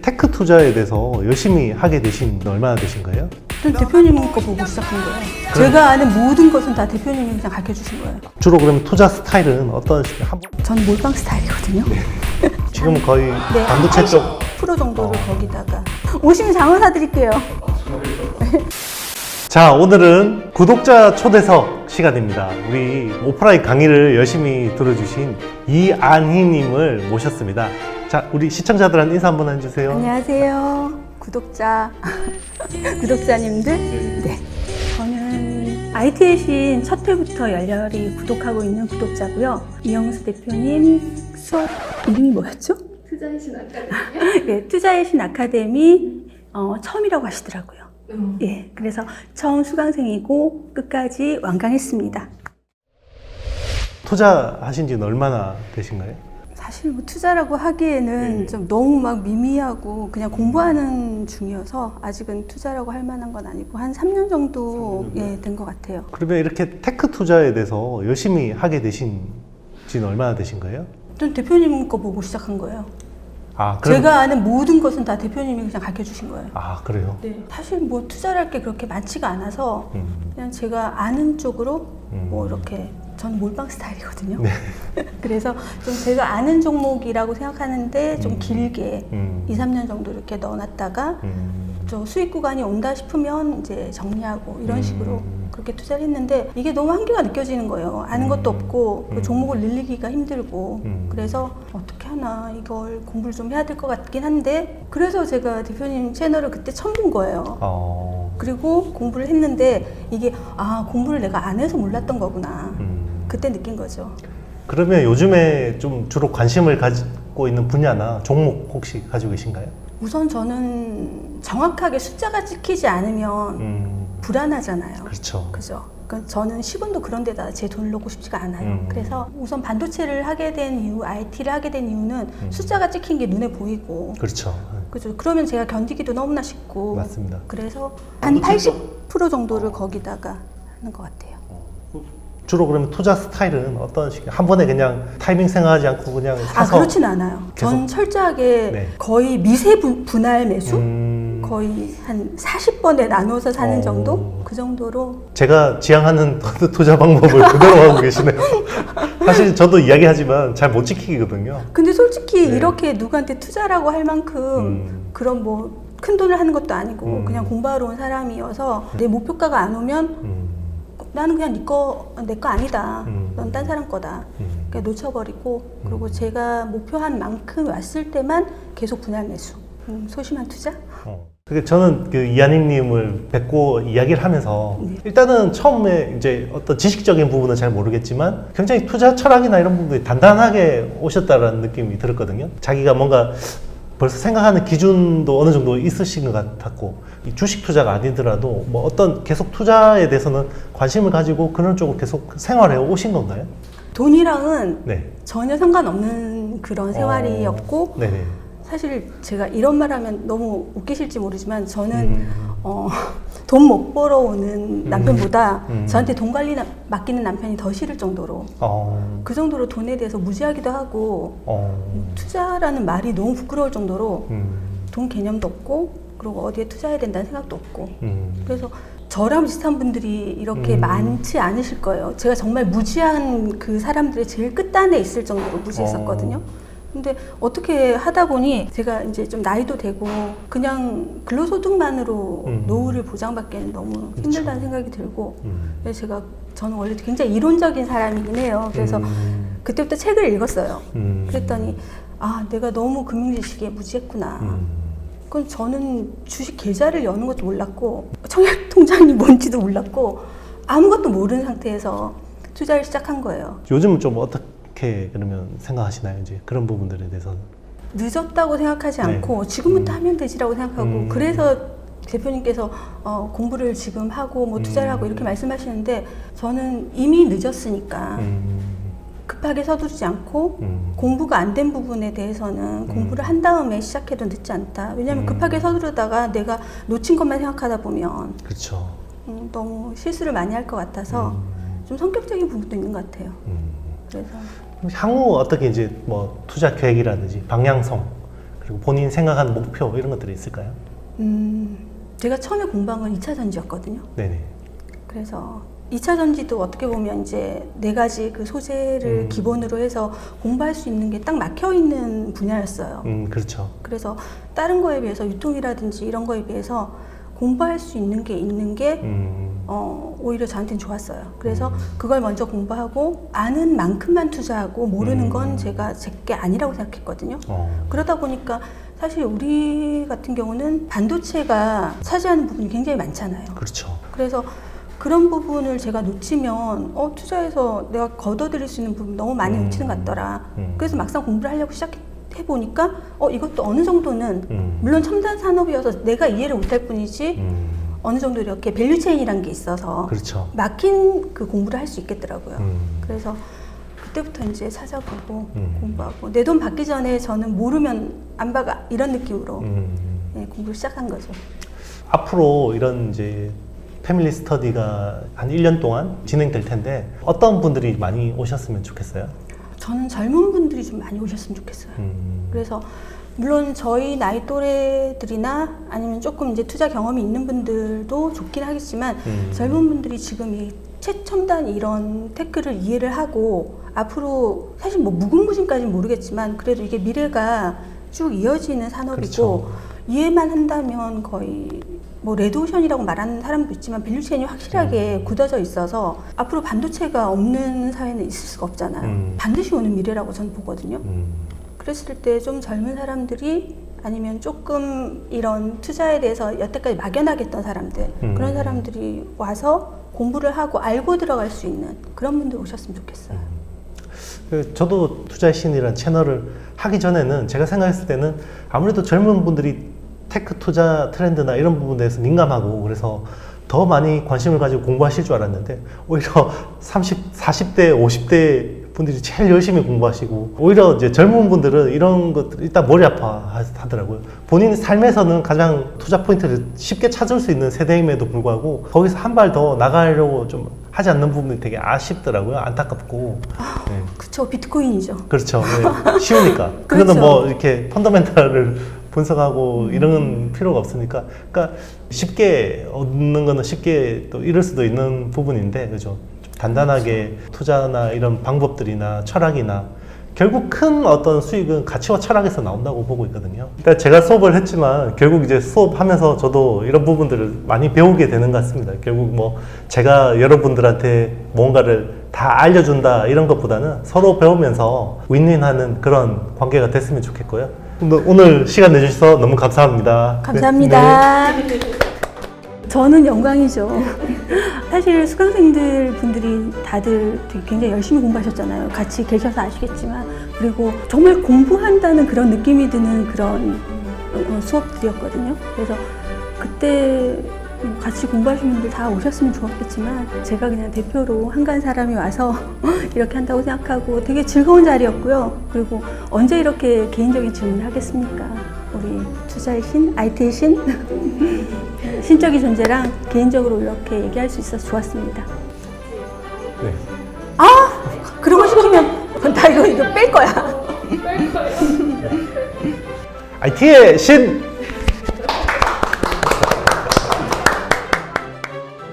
테크 투자에 대해서 열심히 하게 되신 지 얼마나 되신 거예요? 전 대표님 거 보고 시작한 거예요. 제가 아는 모든 것은 다 대표님이 그냥 가르쳐 주신 거예요. 주로 그러면 투자 스타일은 어떤 식의 전 몰빵 스타일이거든요. 지금은 거의 네, 반도체 쪽 80% 정도를 거기다가 오시면 장어 사드릴게요. 자, 오늘은 구독자 초대석 시간입니다. 우리 오프라인 강의를 열심히 들어주신 이안희님을 모셨습니다. 자, 우리 시청자들한테 인사 한번 해주세요. 안녕하세요. 구독자님들. 네. 저는 IT의 신 첫 회부터 열렬히 구독하고 있는 구독자고요. 이영수 대표님 수업 이름이 뭐였죠? 투자의 신 아카데미요? 네, 투자의 신 아카데미 처음이라고 하시더라고요. 예, 그래서 처음 수강생이고 끝까지 완강했습니다. 투자하신 지는 얼마나 되신가요? 사실 뭐 투자라고 하기에는 좀 너무 막 미미하고 그냥 공부하는 중이어서 아직은 투자라고 할 만한 건 아니고 한 3년 정도 된 것 같아요. 그러면 이렇게 테크 투자에 대해서 열심히 하게 되신 지는 얼마나 되신 거예요? 전 대표님 거 보고 시작한 거예요. 아, 그럼, 제가 아는 모든 것은 다 대표님이 그냥 가르쳐 주신 거예요. 아, 그래요? 네, 사실 뭐 투자를 할 게 그렇게 많지가 않아서 그냥 제가 아는 쪽으로 뭐 이렇게 저는 몰빵 스타일이거든요. 네. 그래서 좀 제가 아는 종목이라고 생각하는데 좀 길게 2, 3년 정도 이렇게 넣어놨다가 저 수익 구간이 온다 싶으면 이제 정리하고 이런 식으로 그렇게 투자를 했는데 이게 너무 한계가 느껴지는 거예요. 아는 것도 없고 그 종목을 늘리기가 힘들고 그래서 어떻게 하나 이걸 공부를 좀 해야 될 것 같긴 한데 그래서 제가 대표님 채널을 그때 처음 본 거예요. 그리고 공부를 했는데 이게 공부를 내가 안 해서 몰랐던 거구나. 그때 느낀 거죠. 그러면 요즘에 좀 주로 관심을 가지고 있는 분야나 종목 혹시 가지고 계신가요? 우선 저는 정확하게 숫자가 찍히지 않으면 불안하잖아요. 그렇죠. 그죠? 그러니까 저는 10원도 그런 데다 제 돈을 넣고 싶지가 않아요. 그래서 우선 반도체를 하게 된 이유, IT를 하게 된 이유는 숫자가 찍힌 게 눈에 보이고 그렇죠. 그죠? 그러면 제가 견디기도 너무나 쉽고 맞습니다. 그래서 한 80% 정도를 거기다가 하는 것 같아요. 주로 그러면 투자 스타일은 어떤 식이에요? 한 번에 그냥 타이밍 생각하지 않고 그냥 사서 그렇진 않아요. 전 철저하게 네. 거의 미세 분할 매수? 거의 한 40번에 나눠서 사는 정도? 그 정도로. 제가 지향하는 투자 방법을 그대로 하고 계시네요. 사실 저도 이야기하지만 잘 못 지키거든요. 근데 솔직히 네. 이렇게 누구한테 투자라고 할 만큼 그런 뭐 큰 돈을 하는 것도 아니고 그냥 공부하러 온 사람이어서 내 목표가가 안 오면 나는 그냥 내 거 아니다. 넌 딴 사람 거다. 그러니까 놓쳐버리고 그리고 제가 목표한 만큼 왔을 때만 계속 분할 매수. 소심한 투자? 그게 저는 그 이한희님을 뵙고 이야기를 하면서 일단은 처음에 이제 어떤 지식적인 부분은 잘 모르겠지만 굉장히 투자 철학이나 이런 부분이 단단하게 오셨다라는 느낌이 들었거든요. 자기가 뭔가 벌써 생각하는 기준도 어느 정도 있으신 것 같았고 이 주식 투자가 아니더라도 뭐 어떤 계속 투자에 대해서는 관심을 가지고 그런 쪽으로 계속 생활해 오신 건가요? 돈이랑은 네. 전혀 상관없는 그런 생활이었고 네네. 사실 제가 이런 말 하면 너무 웃기실지 모르지만 저는 돈 못 벌어오는 남편보다 저한테 돈 관리 맡기는 남편이 더 싫을 정도로 그 정도로 돈에 대해서 무지하기도 하고 투자라는 말이 너무 부끄러울 정도로 돈 개념도 없고 그리고 어디에 투자해야 된다는 생각도 없고 그래서 저랑 비슷한 분들이 이렇게 많지 않으실 거예요. 제가 정말 무지한 그 사람들의 제일 끝단에 있을 정도로 무지했었거든요. 근데 어떻게 하다 보니 제가 이제 좀 나이도 되고 그냥 근로소득만으로 노후를 보장받기에는 너무 힘들다는 생각이 들고 그래서 저는 원래 굉장히 이론적인 사람이긴 해요. 그래서 그때부터 책을 읽었어요. 그랬더니 내가 너무 금융지식에 무지했구나. 그건 저는 주식 계좌를 여는 것도 몰랐고 청약통장이 뭔지도 몰랐고 아무것도 모르는 상태에서 투자를 시작한 거예요. 요즘은 좀 어떻게 그러면 생각하시나요? 이제 그런 부분들에 대해서는 늦었다고 생각하지 않고 지금부터 하면 되지라고 생각하고 그래서 대표님께서 공부를 지금 하고 뭐 투자를 하고 이렇게 말씀하시는데 저는 이미 늦었으니까 급하게 서두르지 않고 공부가 안 된 부분에 대해서는 공부를 한 다음에 시작해도 늦지 않다. 왜냐하면 급하게 서두르다가 내가 놓친 것만 생각하다 보면 그렇죠. 너무 실수를 많이 할 것 같아서 좀 성격적인 부분도 있는 것 같아요. 그래서 향후 어떻게 이제 뭐 투자 계획이라든지 방향성 그리고 본인 생각하는 목표 이런 것들이 있을까요? 제가 처음에 공부한 건 2차 전지였거든요. 네네. 그래서 2차 전지도 어떻게 보면 이제 네 가지 그 소재를 기본으로 해서 공부할 수 있는 게 딱 막혀 있는 분야였어요. 그렇죠. 그래서 다른 거에 비해서 유통이라든지 이런 거에 비해서 공부할 수 있는 게 오히려 저한테는 좋았어요. 그래서 그걸 먼저 공부하고 아는 만큼만 투자하고 모르는 건 제가 제게 아니라고 생각했거든요. 그러다 보니까 사실 우리 같은 경우는 반도체가 차지하는 부분이 굉장히 많잖아요. 그렇죠. 그래서 그런 부분을 제가 놓치면 투자해서 내가 걷어들일 수 있는 부분이 너무 많이 놓치는 것 같더라. 그래서 막상 공부를 하려고 시작해보니까 이것도 어느 정도는 물론 첨단 산업이어서 내가 이해를 못할 뿐이지 어느 정도 이렇게 밸류체인이라는 게 있어서 그렇죠. 막힌 그 공부를 할 수 있겠더라고요. 그래서 그때부터 이제 찾아보고 공부하고 내 돈 받기 전에 저는 모르면 안 박아 이런 느낌으로 공부를 시작한 거죠. 앞으로 이런 이제 패밀리 스터디가 한 1년 동안 진행될 텐데 어떤 분들이 많이 오셨으면 좋겠어요? 저는 젊은 분들이 좀 많이 오셨으면 좋겠어요. 그래서 물론 저희 나이 또래들이나 아니면 조금 이제 투자 경험이 있는 분들도 좋긴 하겠지만 젊은 분들이 지금 이 최첨단 이런 테크를 이해를 하고 앞으로 사실 뭐 무궁무진까지는 모르겠지만 그래도 이게 미래가 쭉 이어지는 산업이고 그렇죠. 이해만 한다면 거의 뭐 레드오션이라고 말하는 사람도 있지만 밸류체인이 확실하게 굳어져 있어서 앞으로 반도체가 없는 사회는 있을 수가 없잖아요. 반드시 오는 미래라고 저는 보거든요. 그랬을 때 좀 젊은 사람들이 아니면 조금 이런 투자에 대해서 여태까지 막연하게 했던 사람들 그런 사람들이 와서 공부를 하고 알고 들어갈 수 있는 그런 분들 오셨으면 좋겠어요. 저도 투자의 신이라는 채널을 하기 전에는 제가 생각했을 때는 아무래도 젊은 분들이 테크 투자 트렌드나 이런 부분에 대해서 민감하고 그래서 더 많이 관심을 가지고 공부하실 줄 알았는데 오히려 40대, 50대 분들이 제일 열심히 공부하시고 오히려 이제 젊은 분들은 이런 것들 일단 머리 아파 하더라고요. 본인 삶에서는 가장 투자 포인트를 쉽게 찾을 수 있는 세대임에도 불구하고 거기서 한 발 더 나가려고 좀 하지 않는 부분이 되게 아쉽더라고요. 안타깝고. 네. 그쵸, 비트코인이죠. 그렇죠. 네. 쉬우니까. 그렇죠. 그거는 뭐 이렇게 펀더멘탈을 분석하고 이런 필요가 없으니까. 그러니까 쉽게 얻는 거는 쉽게 또 잃을 수도 있는 부분인데, 그죠? 좀 단단하게 투자나 이런 방법들이나 철학이나 결국 큰 어떤 수익은 가치와 철학에서 나온다고 보고 있거든요. 그러니까 제가 수업을 했지만 결국 이제 수업하면서 저도 이런 부분들을 많이 배우게 되는 것 같습니다. 결국 뭐 제가 여러분들한테 뭔가를 다 알려준다 이런 것보다는 서로 배우면서 윈윈하는 그런 관계가 됐으면 좋겠고요. 오늘 시간 내주셔서 너무 감사합니다. 감사합니다. 네. 저는 영광이죠. 사실 수강생들 분들이 다들 되게 굉장히 열심히 공부하셨잖아요. 같이 계셔서 아시겠지만. 그리고 정말 공부한다는 그런 느낌이 드는 그런 수업들이었거든요. 그래서 그때 같이 공부하신 분들 다 오셨으면 좋았겠지만 제가 그냥 대표로 한간 사람이 와서 이렇게 한다고 생각하고 되게 즐거운 자리였고요. 그리고 언제 이렇게 개인적인 질문을 하겠습니까? 우리 투자의 신, IT의 신, 신적인 존재랑 개인적으로 이렇게 얘기할 수 있어서 좋았습니다. 네. 아! 그런 거 시키면 나 이거 뺄 거야. 뺄 거예요. IT의 신!